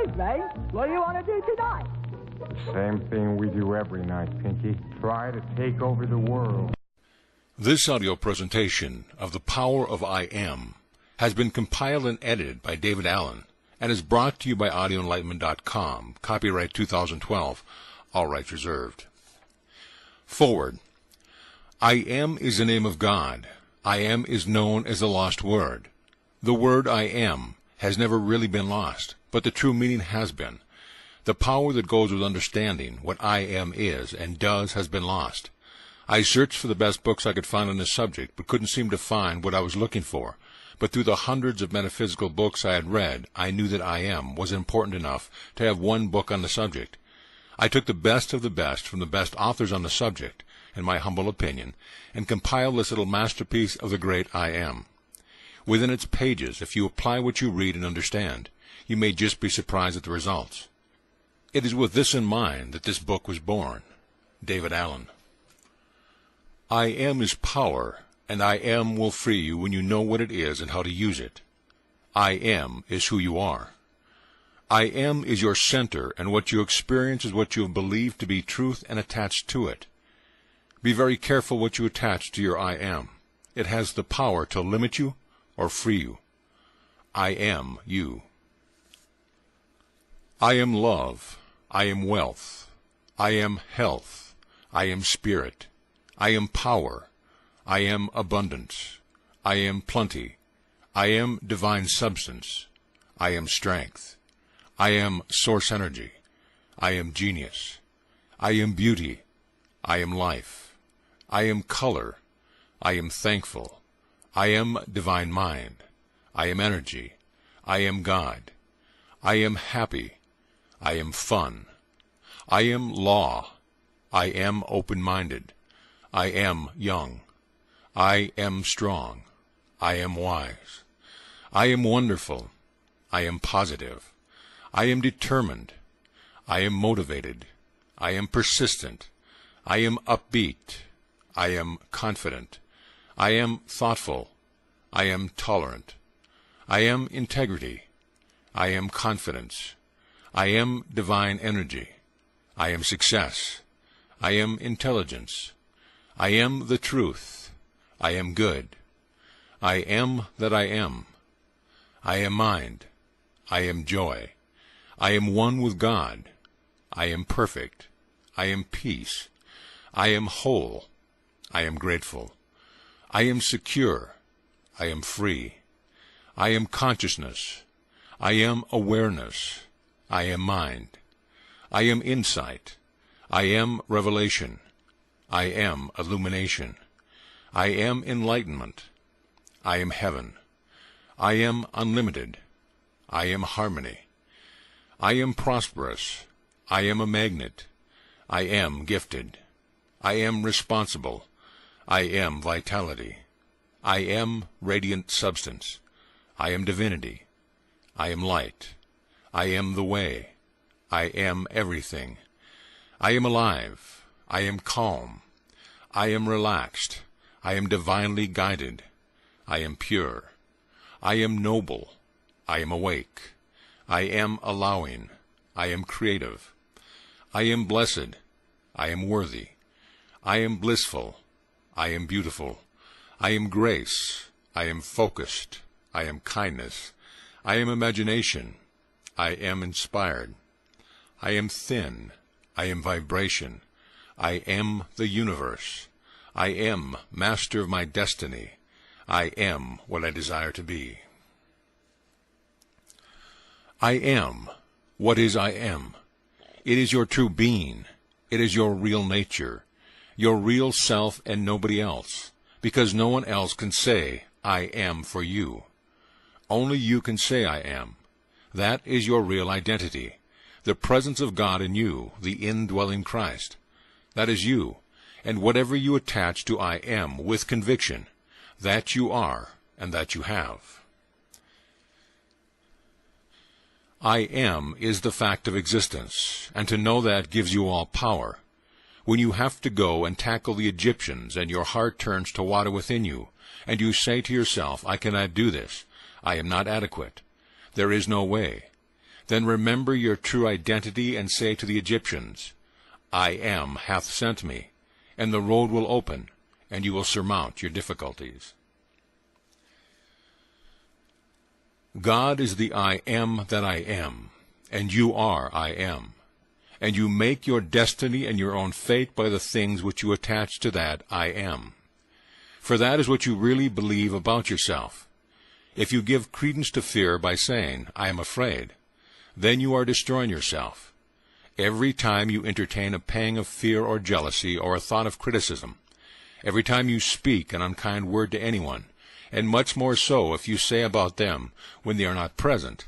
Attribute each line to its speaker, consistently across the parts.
Speaker 1: Great, Ray. What do you want to do tonight?
Speaker 2: The same thing we do every night, Pinky. Try to take over the world.
Speaker 3: This audio presentation of The Power of I Am has been compiled and edited by David Allen and is brought to you by audioenlightenment.com. Copyright 2012. All rights reserved. Forward. I am is the name of God. I am is known as the lost word. The word I am has never really been lost, but the true meaning has been. The power that goes with understanding what I am is and does has been lost. I searched for the best books I could find on this subject, but couldn't seem to find what I was looking for. But through the hundreds of metaphysical books I had read, I knew that I am was important enough to have one book on the subject. I took the best of the best from the best authors on the subject, in my humble opinion, and compiled this little masterpiece of the great I Am. Within its pages, if you apply what you read and understand, you may just be surprised at the results. It is with this in mind that this book was born. David Allen. I am is power, and I am will free you when you know what it is and how to use it. I am is who you are. I am is your center, and what you experience is what you have believed to be truth and attached to it. Be very careful what you attach to your I am. It has the power to limit you or free you. I am you. I am love. I am wealth. I am health. I am spirit. I am power. I am abundance. I am plenty. I am divine substance. I am strength. I am source energy. I am genius. I am beauty. I am life. I am color. I am thankful. I am divine mind. I am energy. I am God. I am happy. I am fun. I am law. I am open-minded. I am young. I am strong. I am wise. I am wonderful. I am positive. I am determined. I am motivated. I am persistent. I am upbeat. I am confident. I am thoughtful. I am tolerant. I am integrity. I am confidence. I am divine energy. I am success. I am intelligence. I am the truth. I am good. I am that I am. I am mind. I am joy. I am one with God. I am perfect. I am peace. I am whole. I am grateful. I am secure. I am free. I am consciousness. I am awareness. I am mind. I am insight. I am revelation. I am illumination. I am enlightenment. I am heaven. I am unlimited. I am harmony. I am prosperous. I am a magnet. I am gifted. I am responsible. I am vitality. I am radiant substance. I am divinity. I am light. I am the way. I am everything. I am alive. I am calm. I am relaxed. I am divinely guided. I am pure. I am noble. I am awake. I am allowing. I am creative. I am blessed. I am worthy. I am blissful. I am beautiful. I am grace. I am focused. I am kindness. I am imagination. I am inspired. I am thin. I am vibration. I am the universe. I am master of my destiny. I am what I desire to be. I am. What is I am? It is your true being. It is your real nature, your real self and nobody else, because no one else can say, I am for you. Only you can say I am. That is your real identity, the presence of God in you, the indwelling Christ. That is you, and whatever you attach to I am with conviction, that you are and that you have. I am is the fact of existence, and to know that gives you all power. When you have to go and tackle the Egyptians and your heart turns to water within you, and you say to yourself, I cannot do this, I am not adequate, there is no way, Then remember your true identity and say to the Egyptians, I am hath sent me, and the road will open, and you will surmount your difficulties. God is the I am that I am, and you are I am. And you make your destiny and your own fate by the things which you attach to that I am. For that is what you really believe about yourself. If you give credence to fear by saying, I am afraid, then you are destroying yourself. Every time you entertain a pang of fear or jealousy or a thought of criticism, every time you speak an unkind word to anyone, and much more so if you say about them when they are not present,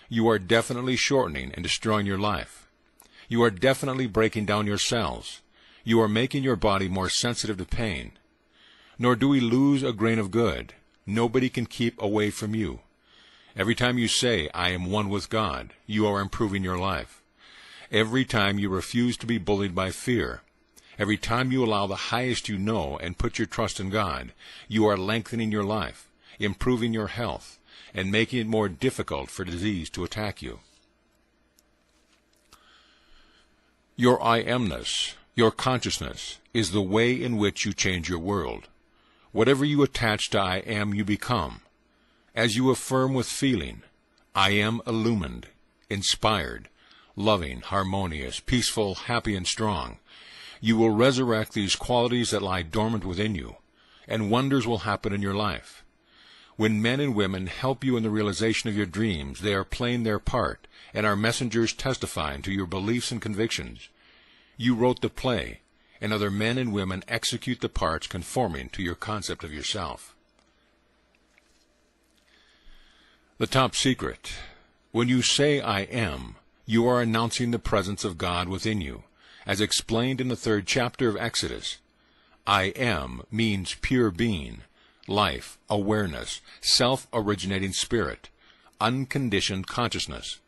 Speaker 3: you are definitely shortening and destroying your life. You are definitely breaking down your cells. You are making your body more sensitive to pain. Nor do we lose a grain of good. Nobody can keep away from you. Every time you say, I am one with God, you are improving your life. Every time you refuse to be bullied by fear, every time you allow the highest you know and put your trust in God, you are lengthening your life, improving your health, and making it more difficult for disease to attack you. Your I amness, your consciousness, is the way in which you change your world. Whatever you attach to I am, you become. As you affirm with feeling, I am illumined, inspired, loving, harmonious, peaceful, happy, and strong, you will resurrect these qualities that lie dormant within you, and wonders will happen in your life. When men and women help you in the realization of your dreams, they are playing their part and are messengers testifying to your beliefs and convictions. You wrote the play, and other men and women execute the parts conforming to your concept of yourself. The top secret. When you say I am, you are announcing the presence of God within you, as explained in the 3rd chapter of Exodus. I am means pure being, life, awareness, self-originating spirit, unconditioned consciousness.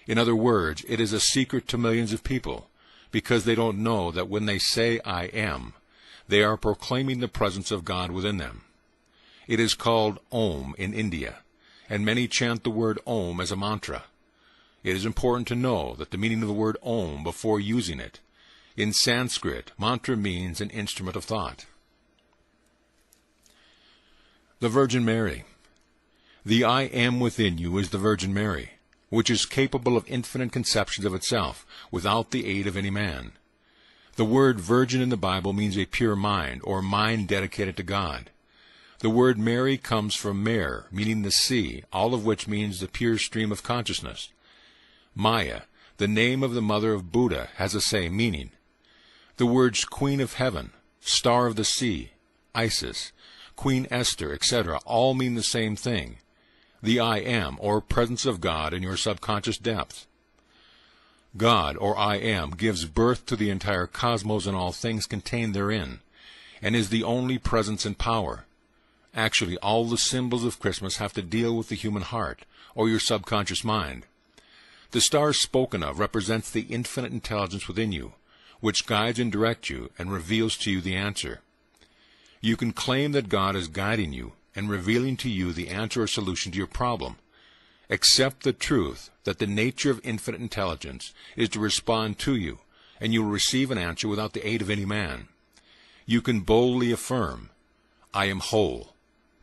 Speaker 3: In other words, it is a secret to millions of people, because they don't know that when they say I am, they are proclaiming the presence of God within them. It is called Om in India, and many chant the word Om as a mantra. It is important to know that the meaning of the word Om before using it. In Sanskrit, mantra means an instrument of thought. The Virgin Mary. The I am within you is the Virgin Mary, which is capable of infinite conceptions of itself, without the aid of any man. The word virgin in the Bible means a pure mind, or mind dedicated to God. The word Mary comes from Mer, meaning the sea, all of which means the pure stream of consciousness. Maya, the name of the mother of Buddha, has the same meaning. The words Queen of Heaven, Star of the Sea, Isis, Queen Esther, etc. all mean the same thing. The I am, or presence of God in your subconscious depths. God, or I am, gives birth to the entire cosmos and all things contained therein, and is the only presence and power. Actually, all the symbols of Christmas have to deal with the human heart, or your subconscious mind. The star spoken of represents the infinite intelligence within you, which guides and directs you and reveals to you the answer. You can claim that God is guiding you and revealing to you the answer or solution to your problem. Accept the truth that the nature of infinite intelligence is to respond to you, and you will receive an answer without the aid of any man. You can boldly affirm, I am whole,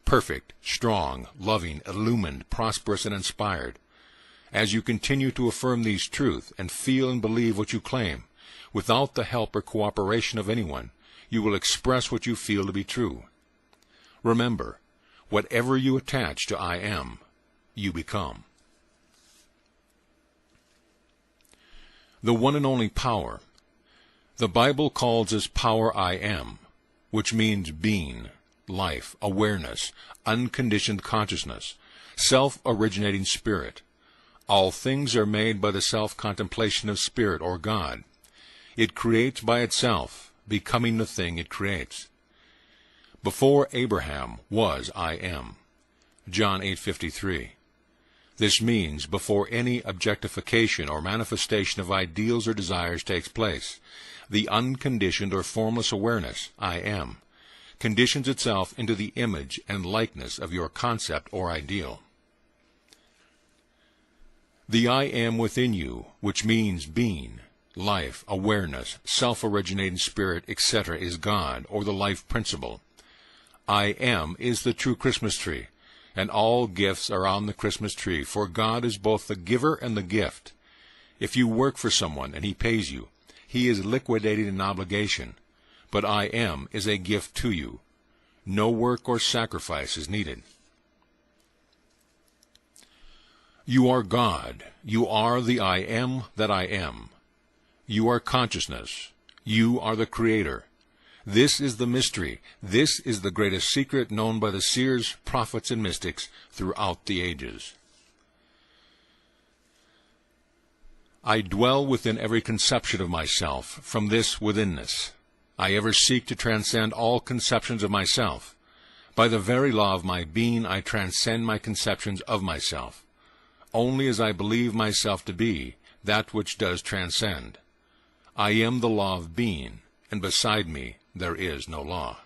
Speaker 3: perfect, strong, loving, illumined, prosperous, and inspired. As you continue to affirm these truths and feel and believe what you claim, without the help or cooperation of anyone, you will express what you feel to be true. Remember, whatever you attach to I am, you become. The one and only power. The Bible calls this power I am, which means being, life, awareness, unconditioned consciousness, self-originating spirit. All things are made by the self-contemplation of spirit or God. It creates by itself, becoming the thing it creates. Before Abraham was I am. John 8:53. This means before any objectification or manifestation of ideals or desires takes place, the unconditioned or formless awareness, I am, conditions itself into the image and likeness of your concept or ideal. The I am within you, which means being, life, awareness, self-originating spirit, etc., is God, or the life principle. I am is the true Christmas tree, and all gifts are on the Christmas tree, for God is both the giver and the gift. If you work for someone and he pays you, he is liquidating an obligation, but I am is a gift to you. No work or sacrifice is needed. You are God. You are the I am that I am. You are consciousness. You are the Creator. This is the mystery. This is the greatest secret known by the seers, prophets, and mystics throughout the ages. I dwell within every conception of myself, from this withinness. I ever seek to transcend all conceptions of myself. By the very law of my being, I transcend my conceptions of myself. Only as I believe myself to be, that which does transcend. I am the law of being, and beside me there is no law.